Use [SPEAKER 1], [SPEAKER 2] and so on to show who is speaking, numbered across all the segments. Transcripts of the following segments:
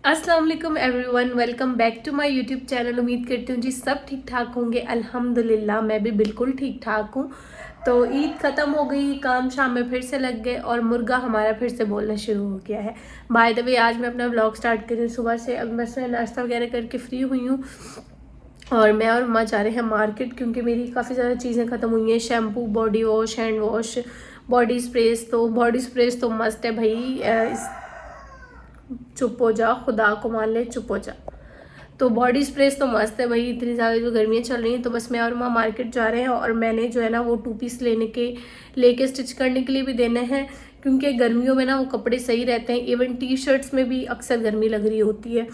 [SPEAKER 1] अस्सलाम वालेकुम everyone, welcome back to my YouTube channel. उम्मीद करती हूँ जी सब ठीक ठाक होंगे। अल्हम्दुलिल्लाह मैं भी बिल्कुल ठीक ठाक हूँ। तो ईद ख़त्म हो गई, काम शाम में फिर से लग गए और मुर्गा हमारा फिर से बोलना शुरू हो गया है। बाय द वे आज मैं अपना व्लॉग स्टार्ट कर रही हूँ सुबह से। अब बस मैं नाश्ता वगैरह करके फ्री हुई हूँ और मैं और माँ जा रहे हैं मार्केट, क्योंकि मेरी काफ़ी ज़्यादा चीज़ें ख़त्म हुई हैं। Shampoo, body wash, hand wash, body स्प्रेस तो मस्ट है भाई। चुप हो जा, खुदा को मान ले, चुप हो जा। तो बॉडी स्प्रेस तो मस्त है भाई, इतनी ज़्यादा जो गर्मियाँ चल रही हैं। तो बस मैं और माँ मार्केट जा रहे हैं और मैंने जो है ना वो 2 पीस लेके स्टिच करने के लिए भी देने हैं, क्योंकि गर्मियों में ना वो कपड़े सही रहते हैं। इवन टी शर्ट्स में भी अक्सर गर्मी लग रही होती है,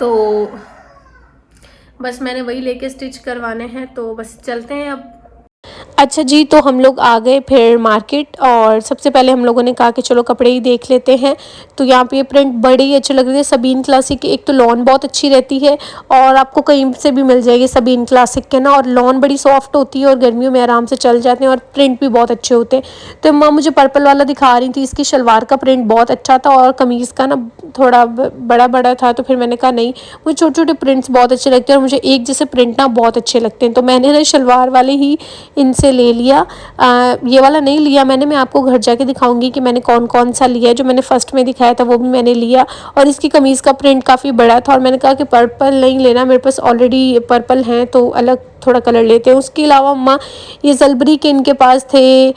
[SPEAKER 1] तो बस मैंने वही लेके स्टिच करवाने हैं। तो बस चलते हैं अब। अच्छा जी, तो हम लोग आ गए फिर मार्केट और सबसे पहले हम लोगों ने कहा कि चलो कपड़े ही देख लेते हैं। तो यहाँ पे ये प्रिंट बड़े ही अच्छे लग रहे थे। सबीन क्लासिक की एक तो लॉन बहुत अच्छी रहती है और आपको कहीं से भी मिल जाएगी सबीन क्लासिक के ना, और लॉन बड़ी सॉफ्ट होती है और गर्मियों में आराम से चल जाते हैं और प्रिंट भी बहुत अच्छे होते हैं। तो माँ मुझे पर्पल वाला दिखा रही थी, इसकी शलवार का प्रिंट बहुत अच्छा था और कमीज़ का ना थोड़ा बड़ा बड़ा था। तो फिर मैंने कहा नहीं, मुझे छोटे छोटे प्रिंट्स बहुत अच्छे लगते हैं और मुझे एक जैसे प्रिंट ना बहुत अच्छे लगते हैं। तो मैंने ना शलवार वाले ही इनसे ले लिया। ये वाला नहीं लिया मैंने, मैं आपको घर जाके दिखाऊंगी कि मैंने कौन कौन सा लिया है। जो मैंने फर्स्ट में दिखाया था वो भी मैंने लिया और इसकी कमीज़ का प्रिंट काफ़ी बड़ा था और मैंने कहा कि पर्पल नहीं लेना, मेरे पास ऑलरेडी पर्पल हैं तो अलग थोड़ा कलर लेते हैं। उसके अलावा अम्मा ये जलबरी के इनके पास थे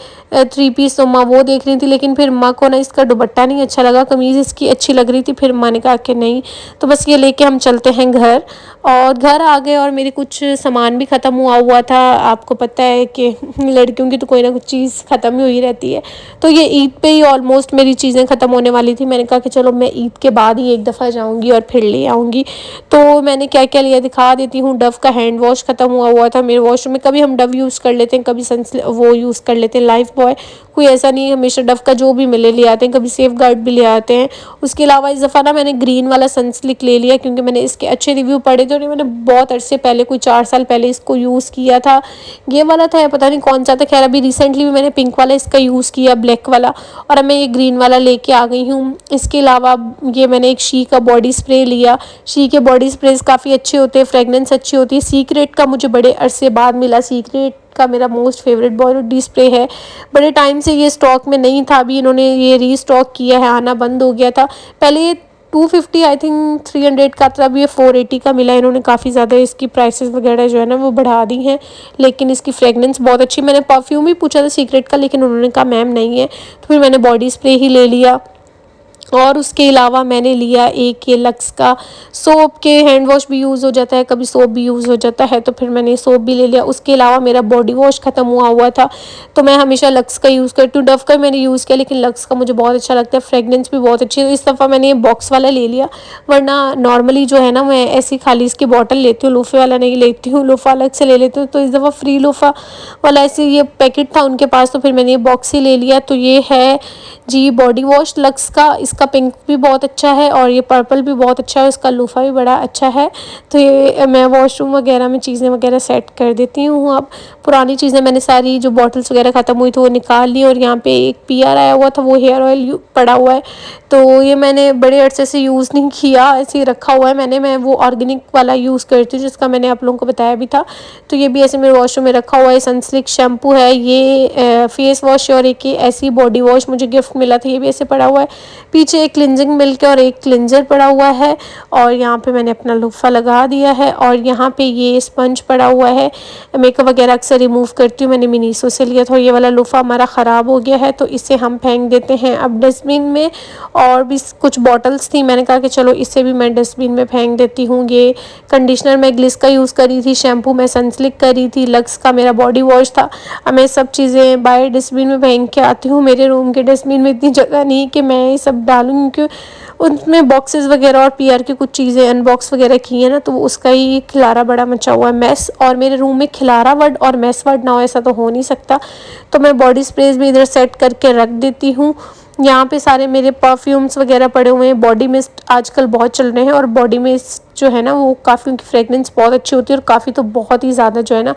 [SPEAKER 1] 3 पीस, तो अम्मा वो देख रही थी, लेकिन फिर अम्मा को ना इसका दुपट्टा नहीं अच्छा लगा, कमीज़ इसकी अच्छी लग रही थी। फिर अम्मा ने कहा कि नहीं, तो बस ये लेके हम चलते हैं घर। और घर आ गए और मेरे कुछ सामान भी ख़त्म हुआ था। आपको पता है कि लड़कियों की तो कोई ना कुछ चीज़ ख़त्म ही हुई रहती है। तो ये ईद पे ही ऑलमोस्ट मेरी चीज़ें ख़त्म होने वाली थी। मैंने कहा कि चलो मैं ईद के बाद ही एक दफ़ा जाऊंगी और फिर ले आऊँगी। तो मैंने क्या क्या लिया दिखा देती हूँ। डव का हैंड वॉश ख़त्म हुआ था मेरे वॉशरूम में। कभी हम डव यूज़ कर लेते हैं, कभी वो यूज़ कर लेते हैं लाइफ बॉय, कोई ऐसा नहीं है, हमेशा डव का जो भी मिले ले आते हैं। कभी सेफ गार्ड भी ले आते हैं। उसके अलावा इस दफ़ा ना मैंने ग्रीन वाला सनसिल्क ले लिया, क्योंकि मैंने इसके अच्छे रिव्यू पढ़े थे और मैंने बहुत अरसे पहले, कोई 4 साल पहले इसको यूज़ किया था। ये वाला था, पता नहीं कौन सा था। खैर अभी रिसेंटली भी मैंने पिंक वाला इसका यूज़ किया, ब्लैक वाला, और अब मैं ये ग्रीन वाला लेके आ गई हूँ। इसके अलावा ये मैंने एक शी का बॉडी स्प्रे लिया। शी के बॉडी स्प्रेज काफ़ी अच्छे होते हैं, फ्रेगनेंस अच्छी होती है। सीक्रेट का मुझे बड़े अरसे बाद मिला। सीक्रेट का मेरा मोस्ट फेवरेट बॉडी स्प्रे है। बड़े टाइम से ये स्टॉक में नहीं था, अभी इन्होंने ये रीस्टॉक किया है, आना बंद हो गया था। पहले ये 250 आई थिंक 300 का था, अब ये 480 का मिला। इन्होंने काफ़ी ज़्यादा इसकी प्राइसेस वगैरह जो है ना वो बढ़ा दी हैं, लेकिन इसकी फ्रेगनेंस बहुत अच्छी। मैंने परफ्यूम भी पूछा था सीक्रेट का, लेकिन उन्होंने कहा मैम नहीं है, तो फिर मैंने बॉडी स्प्रे ही ले लिया। और उसके अलावा मैंने लिया एक ये लक्स का सोप के हैंड वॉश भी यूज़ हो जाता है, कभी सोप भी यूज़ हो जाता है, तो फिर मैंने सोप भी ले लिया। उसके अलावा मेरा बॉडी वॉश ख़त्म हुआ था, तो मैं हमेशा लक्स का यूज़ करती हूँ। डव का मैंने यूज़ किया, लेकिन लक्स का मुझे बहुत अच्छा लगता है, फ्रेगनेंस भी बहुत अच्छी है। तो इस दफ़ा मैंने ये बॉक्स वाला ले लिया, वरना नॉर्मली जो है ना मैं ऐसी खाली इसकी बॉटल लेती हूँ, लोफ़े वाला नहीं लेती हूँ, लोफ़ा अलग से ले लेती हूँ। तो इस दफ़ा फ्री लोफ़ा वाला ऐसे ये पैकेट था उनके पास, तो फिर मैंने ये बॉक्स ही ले लिया। तो ये है जी बॉडी वॉश लक्स का, इसका पिंक भी बहुत अच्छा है और ये पर्पल भी बहुत अच्छा है, इसका लूफ़ा भी बड़ा अच्छा है। तो ये मैं वॉशरूम वगैरह में चीज़ें वगैरह सेट कर देती हूँ। अब पुरानी चीज़ें मैंने सारी जो बॉटल्स वगैरह ख़त्म हुई थी वो निकाल ली, और यहाँ पे एक पीआर आया हुआ था, वो हेयर ऑयल पड़ा हुआ है, तो ये मैंने बड़े अरसे से यूज़ नहीं किया, ऐसे ही रखा हुआ है। मैं वो ऑर्गेनिक वाला यूज़ करती हूँ, जिसका मैंने आप लोगों को बताया भी था। तो ये भी ऐसे मेरे वॉशरूम में रखा हुआ है। सनसिल्क शैम्पू है, ये फेस वॉश और एक ऐसी बॉडी वॉश मुझे गिफ्ट मिला था, ये भी ऐसे पड़ा हुआ है। पीछे एक क्लिनजिंग मिल्क और एक क्लिनजर पड़ा हुआ है, और यहाँ पे मैंने अपना लोफा लगा दिया है। और यहाँ पे ये स्पंज पड़ा हुआ है, मेकअप वगैरह अक्सर रिमूव करती हूँ, मैंने मिनीसो से लिया था। और ये वाला लोफा हमारा ख़राब हो गया है, तो इसे हम फेंक देते हैं अब डस्टबिन में। और भी कुछ बॉटल्स थी, मैंने कहा कि चलो इसे भी मैं डस्टबिन में फेंक देती हूँ। ये कंडीशनर मैं ग्लिस का यूज़ करी थी, शैम्पू मैं सनसिल्क करी थी, लक्स का मेरा बॉडी वॉश था। अब मैं सब चीज़ें बाहर डस्टबिन में फेंक के आती हूँ। मेरे रूम के डस्टबिन में इतनी जगह नहीं कि मैं ये सब डालूँ, क्योंकि उनमें बॉक्सेस वगैरह और पीआर की कुछ चीज़ें अनबॉक्स वगैरह की है ना, तो उसका ही खिलारा बड़ा मचा हुआ है, मेस। और मेरे रूम में खिलारा वर्ड और मेस वर्ड ना हो, ऐसा तो हो नहीं सकता। तो मैं बॉडी स्प्रेज भी इधर सेट करके रख देती हूँ। यहाँ पे सारे मेरे परफ्यूम्स वगैरह पड़े हुए हैं। बॉडी मिस्ट आजकल बहुत चल रहे हैं, और बॉडी मिस्ट जो है ना वो काफ़ी, उनकी फ्रेगनेंस बहुत अच्छी होती है, और काफ़ी तो बहुत ही ज़्यादा जो है ना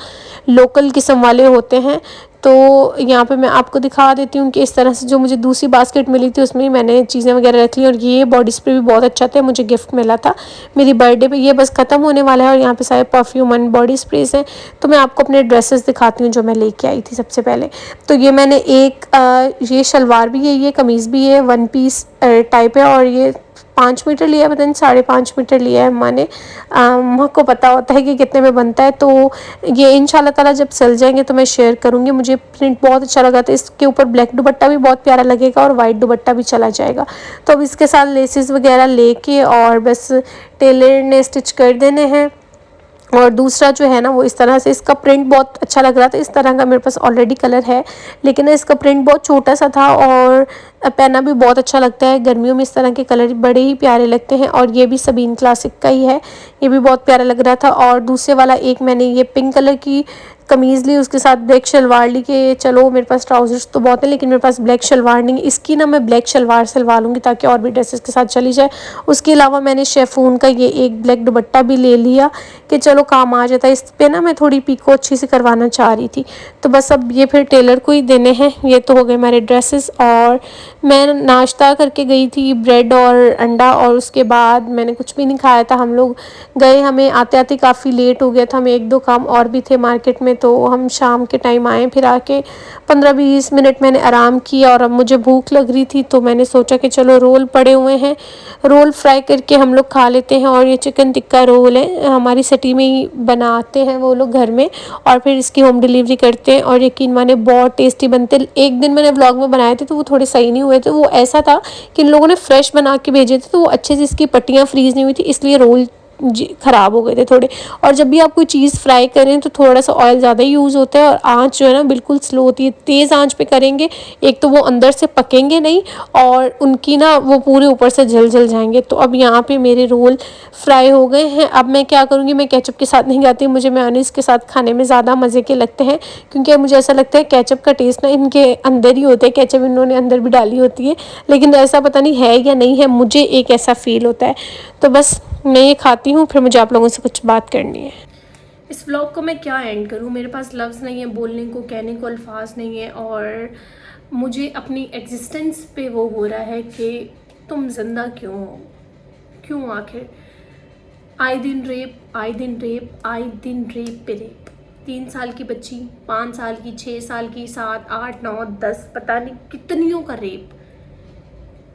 [SPEAKER 1] लोकल किस्म वाले होते हैं। तो यहाँ पे मैं आपको दिखा देती हूँ कि इस तरह से जो मुझे दूसरी बास्केट मिली थी उसमें मैंने चीज़ें वगैरह रख ली। और ये बॉडी स्प्रे भी बहुत अच्छा था, मुझे गिफ्ट मिला था मेरी बर्थडे पे। ये बस ख़त्म होने वाला है और यहाँ पे सारे परफ्यूम एंड बॉडी स्प्रेज हैं। तो मैं आपको अपने ड्रेसेस दिखाती हूँ जो मैं लेके आई थी। सबसे पहले तो ये मैंने ये शलवार भी है, ये कमीज़ भी है, 1 पीस टाइप है। और ये 5 मीटर लिया है, पता नहीं 5.5 मीटर लिया है मैंने। हमको पता होता है कि कितने में बनता है। तो ये इंशाल्लाह ताला जब सिल जाएंगे तो मैं शेयर करूँगी। मुझे प्रिंट बहुत अच्छा लगा था, इसके ऊपर ब्लैक दुपट्टा भी बहुत प्यारा लगेगा और वाइट दुपट्टा भी चला जाएगा। तो अब इसके साथ लेसेस वगैरह लेके और बस टेलर ने स्टिच कर देने हैं। और दूसरा जो है ना वो इस तरह से, इसका प्रिंट बहुत अच्छा लग रहा था। इस तरह का मेरे पास ऑलरेडी कलर है, लेकिन इसका प्रिंट बहुत छोटा सा था और पहना भी बहुत अच्छा लगता है। गर्मियों में इस तरह के कलर बड़े ही प्यारे लगते हैं। और ये भी सबीन क्लासिक का ही है, ये भी बहुत प्यारा लग रहा था। और दूसरे वाला एक मैंने ये पिंक कलर की कमीज़ ली, उसके साथ ब्लैक शलवार ली कि चलो मेरे पास ट्राउजर्स तो बहुत है लेकिन मेरे पास ब्लैक शलवार नहीं है। इसकी ना मैं ब्लैक शलवार सिलवा लूँगी ताकि और भी ड्रेसेस के साथ चली जाए। उसके अलावा मैंने शेफून का ये एक ब्लैक दुपट्टा भी ले लिया कि चलो काम आ जाता है। इस पर ना मैं थोड़ी पीको अच्छी से करवाना चाह रही थी। तो बस अब ये फिर टेलर को ही देने हैं। ये तो हो गए हमारे ड्रेसेस। और मैं नाश्ता करके गई थी, ब्रेड और अंडा, और उसके बाद मैंने कुछ भी नहीं खाया था। हम लोग गए, हमें आते आते काफ़ी लेट हो गया था, हमें 1-2 काम और भी थे मार्केट में। तो हम शाम के टाइम आए, फिर आके 15-20 मिनट मैंने आराम किया और अब मुझे भूख लग रही थी। तो मैंने सोचा कि चलो रोल पड़े हुए हैं, रोल फ्राई करके हम लोग खा लेते हैं। और ये चिकन टिक्का रोल है, हमारी सिटी में ही बनाते हैं वो लोग घर में और फिर इसकी होम डिलीवरी करते हैं। और यकीन माने बहुत टेस्टी बनते हैं। एक दिन मैंने व्लॉग में बनाए थे तो वो थोड़े सही नहीं हुए थे। वो ऐसा था कि इन लोगों ने फ्रेश बना के भेजे थे तो वो अच्छे से इसकी पट्टियाँ फ्रीज़ नहीं हुई थी, इसलिए रोल जी ख़राब हो गए थे थोड़े। और जब भी आप कोई चीज़ फ्राई करें तो थोड़ा सा ऑयल ज़्यादा ही यूज़ होता है और आंच जो है ना बिल्कुल स्लो होती है। तेज़ आंच पे करेंगे एक तो वो अंदर से पकेंगे नहीं और उनकी ना वो पूरे ऊपर से जल जाएंगे। तो अब यहाँ पे मेरे रोल फ्राई हो गए हैं। अब मैं क्या करूँगी, मैं केचप के साथ नहीं खाती, मुझे मेयोनीज़ के साथ खाने में ज़्यादा मज़े के लगते हैं। क्योंकि मुझे ऐसा लगता है केचप का टेस्ट ना इनके अंदर ही होता है, केचप इन्होंने अंदर भी डाली होती है, लेकिन ऐसा पता नहीं है या नहीं है, मुझे एक ऐसा फ़ील होता है। तो बस मैं ये खाती हूँ, फिर मुझे आप लोगों से कुछ बात करनी है। इस व्लॉग को मैं क्या एंड करूँ, मेरे पास लफ्ज़ नहीं है बोलने को, कहने को अल्फाज नहीं है। और मुझे अपनी एग्जिस्टेंस पे वो हो रहा है कि तुम ज़िंदा क्यों हो, क्यों आखिर। आए दिन रेप, आए दिन रेप, आए दिन रेप पे रेप। 3 साल की बच्ची, 5 साल की, 6 साल की, 7, 8, 9, 10, पता नहीं कितनियों का रेप।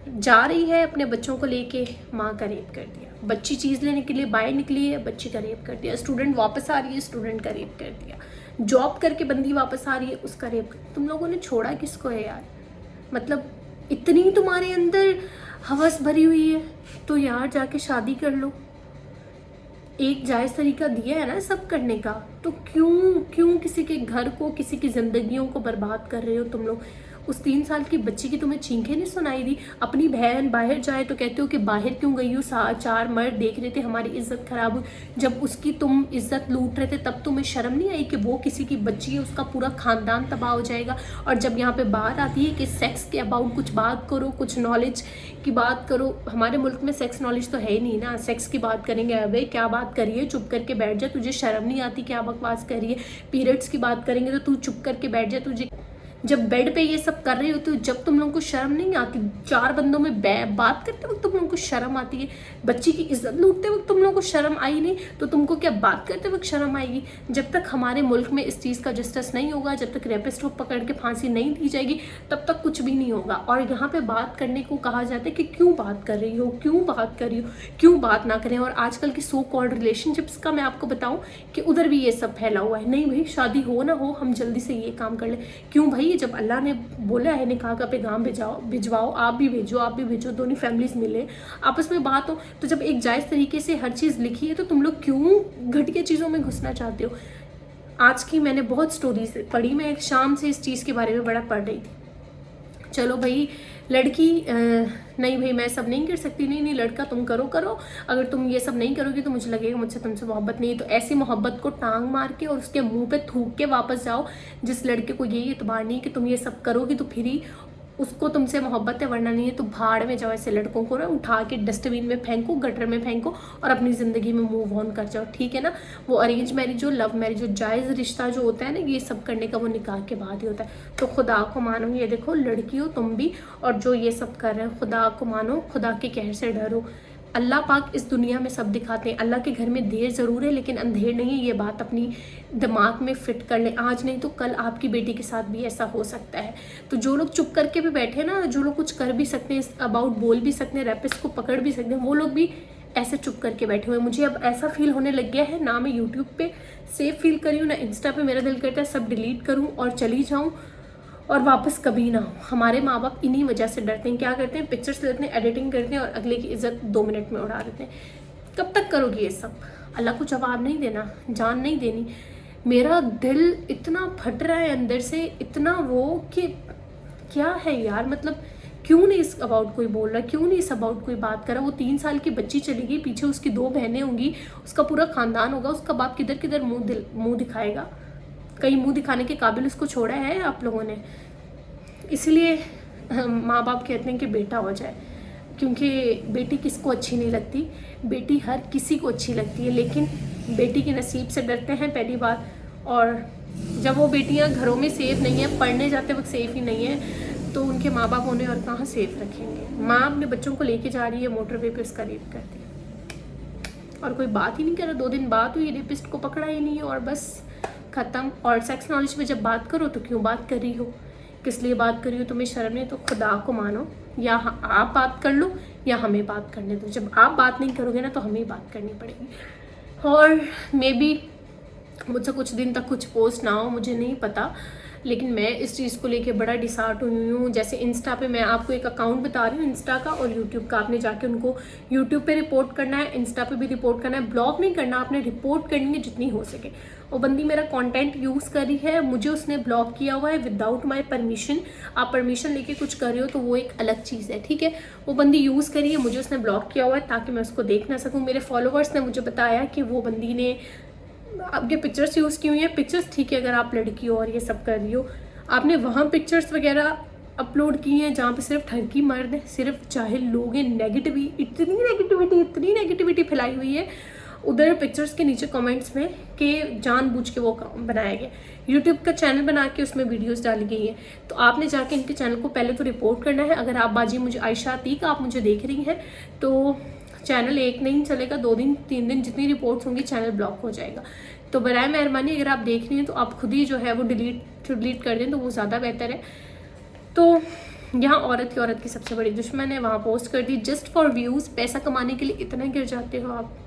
[SPEAKER 1] जा रही है अपने बच्चों को लेके, माँ का रेप कर दिया। बच्ची चीज़ लेने के लिए बाहर निकली है, बच्ची का रेप कर दिया। स्टूडेंट वापस आ रही है, स्टूडेंट का रेप कर दिया। जॉब करके बंदी वापस आ रही है, उसका रेप कर। तुम लोगों ने छोड़ा किसको है यार। मतलब इतनी तुम्हारे अंदर हवस भरी हुई है तो यार जाके शादी कर लो। एक जायज़ तरीका दिया है ना सब करने का, तो क्यों किसी के घर को, किसी की ज़िंदगियों को बर्बाद कर रहे हो तुम लोग। उस 3 साल की बच्ची की तुम्हें चीखें नहीं सुनाई दी। अपनी बहन बाहर जाए तो कहते हो कि बाहर क्यों गई हो, 4 मर्द देख रहे थे, हमारी इज्जत खराब हुई। जब उसकी तुम इज्जत लूट रहे थे तब तुम्हें शर्म नहीं आई कि वो किसी की बच्ची है, उसका पूरा खानदान तबाह हो जाएगा। और जब यहाँ पे बात आती है कि सेक्स के अबाउट कुछ बात करो, कुछ नॉलेज की बात करो, हमारे मुल्क में सेक्स नॉलेज तो है ही नहीं ना। सेक्स की बात करेंगे, अबे क्या बात करिए, चुप करके बैठ जा, तुझे शर्म नहीं आती, क्या बकवास करिए। पीरियड्स की बात करेंगे तो तू चुप करके बैठ जा, तुझे जब बेड पे ये सब कर रही होती हो जब तुम लोगों को शर्म नहीं आती। 4 बंदों में बात करते वक्त तुम लोगों को शर्म आती है। बच्ची की इज्जत लूटते वक्त तुम लोगों को शर्म आई नहीं तो तुमको क्या बात करते वक्त शर्म आएगी। जब तक हमारे मुल्क में इस चीज़ का जस्टिस नहीं होगा, जब तक रेपिस्ट को पकड़ के फांसी नहीं दी जाएगी, तब तक कुछ भी नहीं होगा। और यहाँ पे बात करने को कहा जाता है कि क्यों बात कर रही हो, क्यों बात कर रही हो, क्यों बात ना करें। और आजकल की सो कॉल्ड रिलेशनशिप्स का मैं आपको बताऊं कि उधर भी ये सब फैला हुआ है। नहीं भाई, शादी हो ना हो, हम जल्दी से ये काम कर ले। क्यों भाई, जब अल्लाह ने बोला है निकाह का पैगाम भिजवाओ, आप भी भेजो, दोनों फैमिलीज मिले, आपस में बात हो। तो जब एक जायज़ तरीके से हर चीज़ लिखी है तो तुम लोग क्यों घटिया चीज़ों में घुसना चाहते हो। आज की मैंने बहुत स्टोरीज पढ़ी, मैं एक शाम से इस चीज़ के बारे में बड़ा पढ़ रही थी। चलो भाई लड़की नहीं भाई मैं सब नहीं कर सकती, नहीं लड़का तुम करो, अगर तुम ये सब नहीं करोगे तो मुझे लगेगा मुझसे तुमसे मोहब्बत नहीं है। तो ऐसी मोहब्बत को टांग मार के और उसके मुंह पे थूक के वापस जाओ। जिस लड़के को यही एतबार नहीं कि तुम ये सब करोगी तो फिर ही उसको तुमसे मोहब्बत है, वरना नहीं है तो भाड़ में जाओ। ऐसे लड़कों को ना उठा के डस्टबिन में फेंको, गटर में फेंको और अपनी ज़िंदगी में मूव ऑन कर जाओ, ठीक है ना। वो अरेंज मैरिज हो, लव मैरिज हो, जायज़ रिश्ता जो होता है ना, ये सब करने का वो निकाह के बाद ही होता है। तो खुदा को मानो, ये देखो लड़की हो तुम भी, और जो ये सब कर रहे हो, खुदा को मानो, खुदा के कहर से डरो। अल्लाह पाक इस दुनिया में सब दिखाते हैं। अल्लाह के घर में देर ज़रूर है लेकिन अंधेर नहीं है, ये बात अपनी दिमाग में फिट कर लें। आज नहीं तो कल आपकी बेटी के साथ भी ऐसा हो सकता है। तो जो लोग चुप करके भी बैठे हैं ना, जो लोग कुछ कर भी सकते हैं, अबाउट बोल भी सकते हैं, रैपिस्ट को पकड़ भी सकते हैं, वो लोग भी ऐसे चुप करके बैठे हुए हैं। मुझे अब ऐसा फील होने लग गया है, ना मैं यूट्यूब पे सेफ फील करी हूँ, ना इंस्टा पे। मेरा दिल करता है सब डिलीट करूँ और चली जाऊँ और वापस कभी ना हो। हमारे माँ बाप इन्हीं वजह से डरते हैं। क्या करते हैं, पिक्चर्स लेते हैं, एडिटिंग करते हैं और अगले की इज्जत 2 मिनट में उड़ा देते हैं। कब तक करोगी ये सब? अल्लाह को जवाब नहीं देना, जान नहीं देनी। मेरा दिल इतना फट रहा है अंदर से, इतना वो कि क्या है यार, मतलब क्यों नहीं इस अबाउट कोई बोल रहा, क्यों नहीं इस अबाउट कोई बात कर रहा। वो 3 साल की बच्ची चली गई, पीछे उसकी 2 बहनें होंगी, उसका पूरा खानदान होगा, उसका बाप किधर किधर मुंह दिखाएगा? कहीं मुंह दिखाने के काबिल उसको छोड़ा है आप लोगों ने? इसलिए माँ बाप कहते हैं कि बेटा हो जाए, क्योंकि बेटी किसको अच्छी नहीं लगती, बेटी हर किसी को अच्छी लगती है, लेकिन बेटी के नसीब से डरते हैं पहली बात। और जब वो बेटियां घरों में सेफ नहीं है, पढ़ने जाते वक्त सेफ ही नहीं है, तो उनके माँ बाप उन्हें और कहाँ सेफ रखेंगे। माँ अपने बच्चों को लेके जा रही है मोटरवे पे, उसका रेप कर दिया और कोई बात ही नहीं कर रहा। 2 दिन बात हुई, रेपिस्ट को पकड़ा ही नहीं है और बस ख़त्म। और सेक्स नॉलेज पे जब बात करो तो क्यों बात कर रही हो, किस लिए बात कर रही हो, तुम्हें शर्म नहीं? तो खुदा को मानो, या आप बात कर लो या हमें बात करने दो। जब आप बात नहीं करोगे ना तो हमें बात करनी पड़ेगी। और मे बी मुझसे कुछ दिन तक कुछ पोस्ट ना हो, मुझे नहीं पता, लेकिन मैं इस चीज़ को लेके बड़ा डिसहार्ट हुई हूँ। जैसे इंस्टा पे मैं आपको एक अकाउंट बता रही हूँ, इंस्टा का और यूट्यूब का। आपने जाके उनको यूट्यूब पे रिपोर्ट करना है, इंस्टा पे भी रिपोर्ट करना है। ब्लॉक नहीं करना, आपने रिपोर्ट करनी है जितनी हो सके। वो बंदी मेरा कंटेंट यूज़ कर रही है, मुझे उसने ब्लॉक किया हुआ है विदाउट माई परमिशन। आप परमिशन लेके कुछ कर रहे हो तो वो एक अलग चीज़ है, ठीक है। वो बंदी यूज़ करी है, मुझे उसने ब्लॉक किया हुआ है ताकि मैं उसको देख ना सकूँ। मेरे फॉलोअर्स ने मुझे बताया कि वो बंदी ने आपके पिक्चर्स यूज़ की हुई हैं। पिक्चर्स ठीक है, अगर आप लड़की हो और ये सब कर रही हो, आपने वहाँ पिक्चर्स वगैरह अपलोड की हैं जहाँ पे सिर्फ ठरकी मर्द है, सिर्फ जाहिल लोग हैं। इतनी नेगेटिविटी फैलाई हुई है उधर पिक्चर्स के नीचे कमेंट्स में कि जानबूझ के वो बनाया गया। यूट्यूब का चैनल बना के उसमें वीडियोस डाली गई हैं, तो आपने जाके इनके चैनल को पहले तो रिपोर्ट करना है। अगर आप बाजी मुझे आयशा अतीक आप मुझे देख रही हैं तो चैनल 1 नहीं चलेगा, 2 दिन 3 दिन जितनी रिपोर्ट्स होंगी चैनल ब्लॉक हो जाएगा। तो बराए मेहरबानी अगर आप देख रही हैं तो आप खुद ही जो है वो डिलीट कर दें तो वो ज़्यादा बेहतर है। तो यहाँ औरत की सबसे बड़ी दुश्मन है, वहाँ पोस्ट कर दी जस्ट फॉर व्यूज़। पैसा कमाने के लिए इतना गिर जाते हो आप,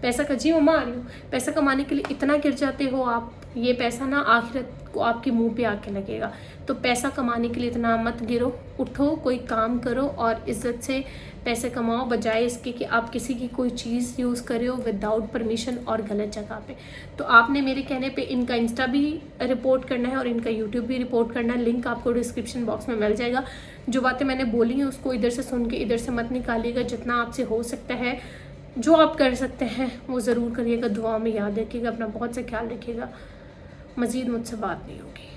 [SPEAKER 1] पैसा का जी मम्मा आ रही हूँ, पैसा कमाने के लिए इतना गिर जाते हो आप। ये पैसा ना आखिरत को आपके मुंह पे आके लगेगा। तो पैसा कमाने के लिए इतना मत गिरो, उठो कोई काम करो और इज्जत से पैसे कमाओ, बजाय इसके कि आप किसी की कोई चीज़ यूज़ करे हो विदाउट परमिशन और गलत जगह पे। तो आपने मेरे कहने पे इनका इंस्टा भी रिपोर्ट करना है और इनका यूट्यूब भी रिपोर्ट करना है। लिंक आपको डिस्क्रिप्शन बॉक्स में मिल जाएगा। जो बातें मैंने बोली हैं उसको इधर से सुन के इधर से मत निकालिएगा। जितना आपसे हो सकता है, जो आप कर सकते हैं वो ज़रूर करिएगा। दुआ में याद रखिएगा, अपना बहुत सा ख्याल रखिएगा। मज़ीद मुझसे बात नहीं होगी।